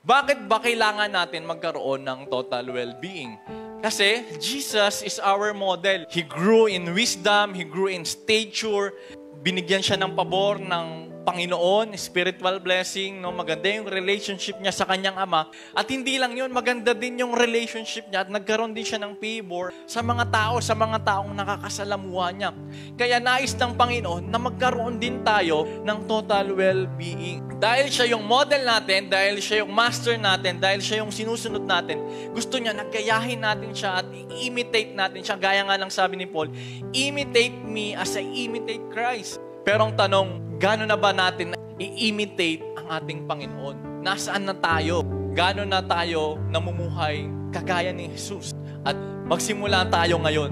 Bakit ba kailangan natin magkaroon ng total well-being? Kasi Jesus is our model. He grew in wisdom, He grew in stature, binigyan siya ng pabor ng Panginoon, spiritual blessing, no? Maganda yung relationship niya sa kanyang ama. At hindi lang yun, maganda din yung relationship niya at nagkaroon din siya ng favor sa mga tao, sa mga taong nakakasalamuha niya. Kaya nais ng Panginoon na magkaroon din tayo ng total well-being. Dahil siya yung model natin, dahil siya yung master natin, dahil siya yung sinusunod natin, gusto niya nagayahin natin siya at i-imitate natin siya. Gaya nga lang sabi ni Paul, imitate me as I imitate Christ. Pero ang tanong, gaano na ba natin i-imitate ang ating Panginoon? Nasaan na tayo? Gaano na tayo namumuhay kagaya ni Jesus? At magsimula tayo ngayon,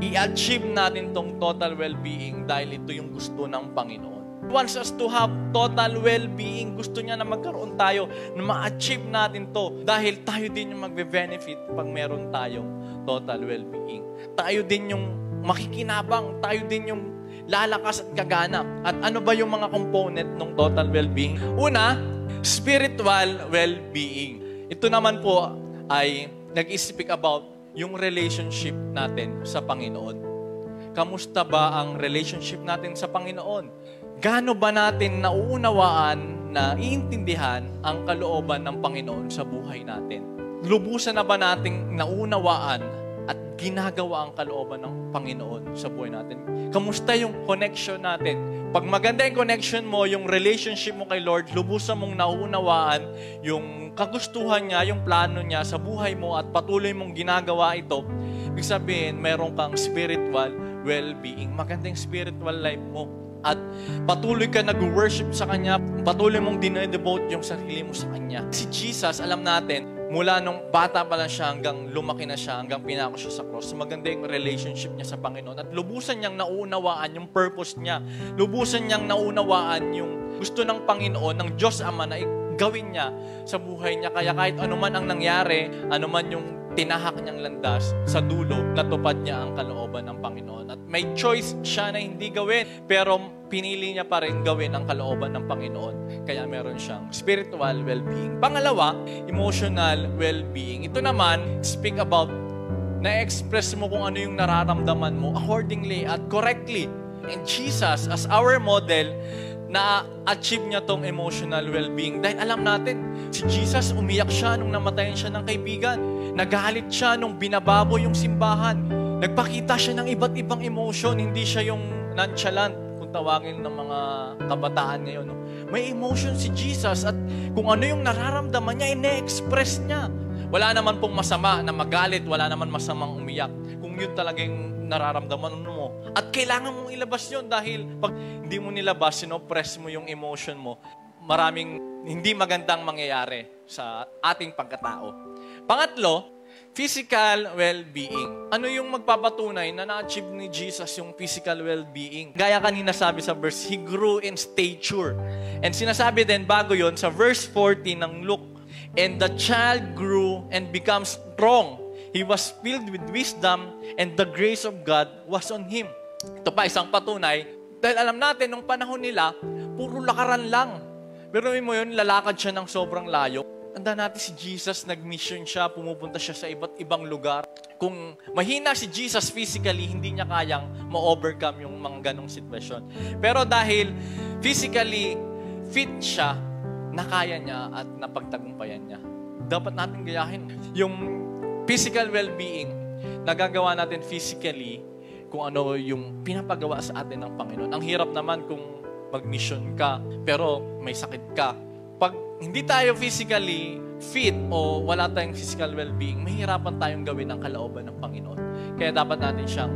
i-achieve natin tong total well-being dahil ito yung gusto ng Panginoon. He wants us to have total well-being. Gusto niya na magkaroon tayo, na ma-achieve natin to dahil tayo din yung magbe-benefit pag meron tayong total well-being. Tayo din yung makikinabang, tayo din yung lalakas at kagana. At ano ba yung mga component ng total well-being? Una, spiritual well-being. Ito naman po ay nag-speak about yung relationship natin sa Panginoon. Kamusta ba ang relationship natin sa Panginoon? Gaano ba natin nauunawaan na iintindihan ang kalooban ng Panginoon sa buhay natin? Lubusan na ba nating naunawaan at ginagawa ang kalooban ng Panginoon sa buhay natin? Kamusta yung connection natin? Pag maganda yung connection mo, yung relationship mo kay Lord, lubusan mong nauunawaan yung kagustuhan niya, yung plano niya sa buhay mo at patuloy mong ginagawa ito, ibig sabihin, meron kang spiritual well-being. Maganda yung spiritual life mo. At patuloy ka nag-worship sa Kanya, patuloy mong dinedevote yung sarili mo sa Kanya. Si Jesus, alam natin, mula nung bata pa lang siya hanggang lumaki na siya, hanggang pinako siya sa cross, maganda yung relationship niya sa Panginoon. At lubusan niyang naunawaan yung purpose niya. Lubusan niyang naunawaan yung gusto ng Panginoon, ng Diyos Ama na gawin niya sa buhay niya. Kaya kahit anuman ang nangyari, anuman yung tinahak niyang landas, sa dulo, natupad niya ang kalooban ng Panginoon. At may choice siya na hindi gawin, pero pinili niya pa rin gawin ang kalooban ng Panginoon. Kaya meron siyang spiritual well-being. Pangalawa, emotional well-being. Ito naman, speak about na-express mo kung ano yung nararamdaman mo accordingly at correctly. And Jesus, as our model, na-achieve niya tong emotional well-being. Dahil alam natin, si Jesus, umiyak siya nung namatayan siya ng kaibigan. Nagalit siya nung binababo yung simbahan. Nagpakita siya ng iba't ibang emotion. Hindi siya yung nonchalant, kung tawagin ng mga kabataan ngayon. No? May emotion si Jesus at kung ano yung nararamdaman niya, ine-express niya. Wala naman pong masama na magalit, wala naman masamang umiyak. Kung yun talagang nararamdaman mo. At kailangan mong ilabas yun dahil pag hindi mo nilabas, sinopress mo yung emotion mo, maraming hindi magandang mangyayari sa ating pagkatao. Pangatlo, physical well-being. Ano yung magpapatunay na na-achieve ni Jesus yung physical well-being? Gaya kanina sabi sa verse, He grew in stature. And sinasabi din bago yon sa verse 40 ng Luke, and the child grew and became strong. He was filled with wisdom and the grace of God was on him. Ito pa isang patunay, dahil alam natin, nung panahon nila, puro lakaran lang. Pero mo yun, lalakad siya ng sobrang layo. Tanda natin si Jesus, nag-mission siya, pumupunta siya sa iba't ibang lugar. Kung mahina si Jesus physically, hindi niya kayang ma-overcome yung mga ganong sitwasyon. Pero dahil physically fit siya, nakaya niya at napagtagumpayan niya. Dapat natin gayahin yung physical well-being, nagagawa natin physically kung ano yung pinapagawa sa atin ng Panginoon. Ang hirap naman kung mag-mission ka, pero may sakit ka. Pag hindi tayo physically fit o wala tayong physical well-being, mahirapan tayong gawin ang kalooban ng Panginoon. Kaya dapat natin siyang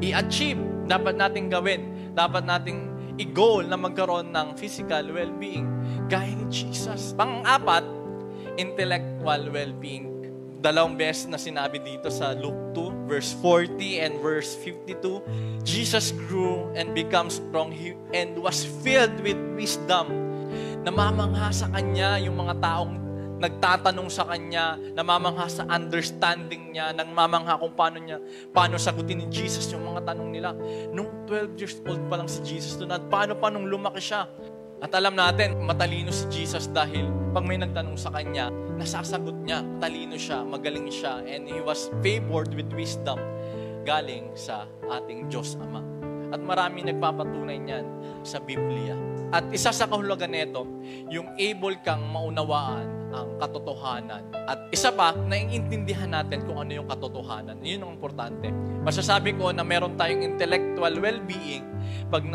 i-achieve, dapat natin gawin, dapat nating i-goal na magkaroon ng physical well-being. Gaya ni Jesus. Pang-apat, intellectual well-being. 2 beses na sinabi dito sa Luke 2, verse 40 and verse 52. Jesus grew and became strong and was filled with wisdom. Namamangha sa Kanya yung mga taong nagtatanong sa Kanya, namamangha sa understanding niya, namamangha kung paano sagutin ni Jesus yung mga tanong nila. Nung 12 years old pa lang si Jesus doon, at paano pa nung lumaki siya, At alam natin, matalino si Jesus dahil pag may nagtanong sa kanya, nasasagot niya. Talino siya, magaling siya, and he was favored with wisdom galing sa ating Diyos Ama. At marami nagpapatunay niyan sa Biblia. At isa sa kahulugan nito, yung able kang maunawaan ang katotohanan. At isa pa, naiintindihan natin kung ano yung katotohanan. Yun ang importante. Masasabi ko na meron tayong intellectual well-being pag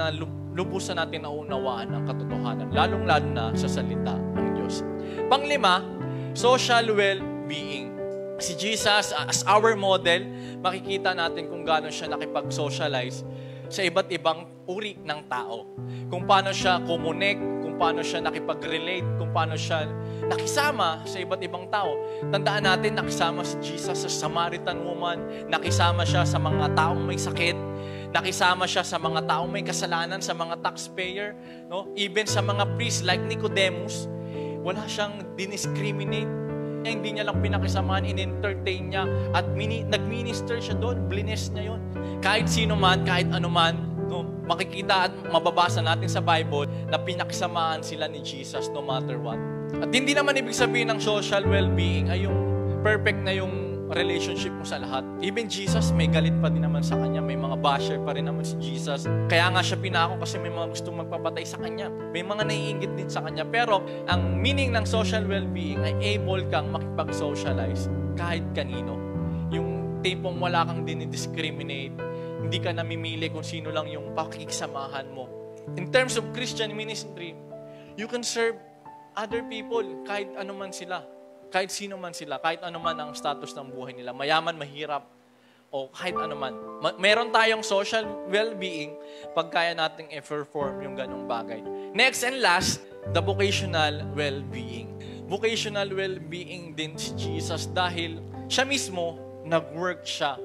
lubusan natin naunawaan ang katotohanan, lalong-lalo na sa salita ng Diyos. Panglima, social well-being. Si Jesus, as our model, makikita natin kung gaano siya nakipag-socialize sa iba't ibang uri ng tao. Kung paano siya connect, kung paano siya nakipag-relate, kung paano siya nakisama sa iba't ibang tao. Tandaan natin, nakisama si Jesus sa Samaritan woman, nakisama siya sa mga taong may sakit, nakisama siya sa mga taong may kasalanan, sa mga taxpayer, no? Even sa mga priests like Nicodemus, wala siyang diniscriminate. Hindi niya lang pinakisamahan, in-entertain niya, at nag-minister siya doon, blines niya yun. Kahit sino man, kahit ano man, no, makikita at mababasa natin sa Bible na pinakisamahan sila ni Jesus no matter what. At hindi naman ibig sabihin ng social well-being ay yung perfect na yung relationship mo sa lahat. Even Jesus, may galit pa din naman sa kanya. May mga basher pa rin naman si Jesus. Kaya nga siya pinako kasi may mga gustong magpapatay sa kanya. May mga naiinggit din sa kanya. Pero ang meaning ng social well-being ay able kang makipag-socialize kahit kanino. Yung tipong wala kang dinidiscriminate, hindi ka namimili kung sino lang yung pakikisamahan mo. In terms of Christian ministry, you can serve other people kahit ano man sila. Kahit sino man sila, kahit ano man ang status ng buhay nila, mayaman, mahirap, o kahit ano man. Meron tayong social well-being pag kaya nating i-perform yung ganong bagay. Next and last, the vocational well-being. Vocational well-being din si Jesus dahil siya mismo, nag-work siya.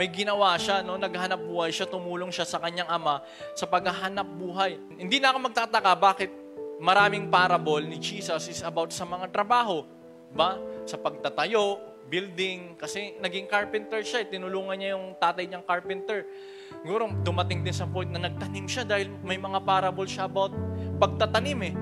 May ginawa siya, no? Naghanap buhay siya, tumulong siya sa kanyang ama sa paghahanap buhay. Hindi na ako magtataka bakit maraming parable ni Jesus is about sa mga trabaho. Ba? Sa pagtatayo, building, kasi naging carpenter siya, tinulungan niya yung tatay niyang carpenter. Siguro dumating din sa point na nagtanim siya dahil may mga parable siya about pagtatanim eh.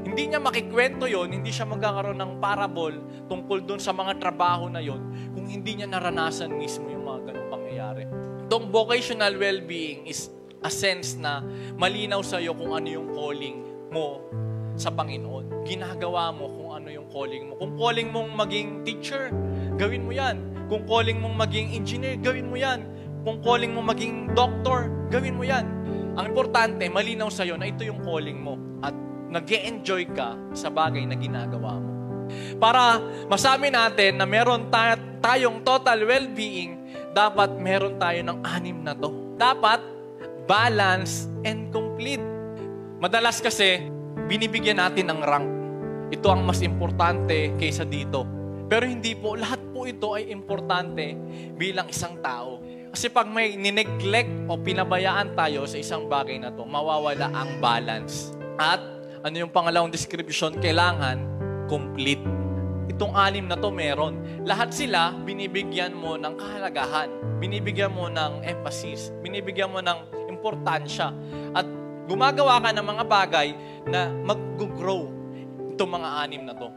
Hindi niya makikwento yon, hindi siya magkakaroon ng parable tungkol doon sa mga trabaho na yon kung hindi niya naranasan mismo yung mga ganong pangyayari. Itong vocational well-being is a sense na malinaw sa iyo kung ano yung calling mo sa Panginoon. Ginagawa mo kung ano yung calling mo. Kung calling mong maging teacher, gawin mo yan. Kung calling mong maging engineer, gawin mo yan. Kung calling mong maging doctor, gawin mo yan. Ang importante, malinaw sa'yo na ito yung calling mo at nag-e-enjoy ka sa bagay na ginagawa mo. Para masabi natin na meron tayong total well-being, dapat meron tayo ng 6 na to. Dapat balance and complete. Madalas kasi, binibigyan natin ng rank. Ito ang mas importante kaysa dito. Pero hindi po, lahat po ito ay importante bilang isang tao. Kasi pag may nineglect o pinabayaan tayo sa isang bagay na to, mawawala ang balance. At ano yung pangalawang description? Kailangan complete. Itong 6 na to meron. Lahat sila, binibigyan mo ng kahalagahan. Binibigyan mo ng emphasis. Binibigyan mo ng importansya. At gumagawa ka ng mga bagay na mag-grow itong mga 6 na to.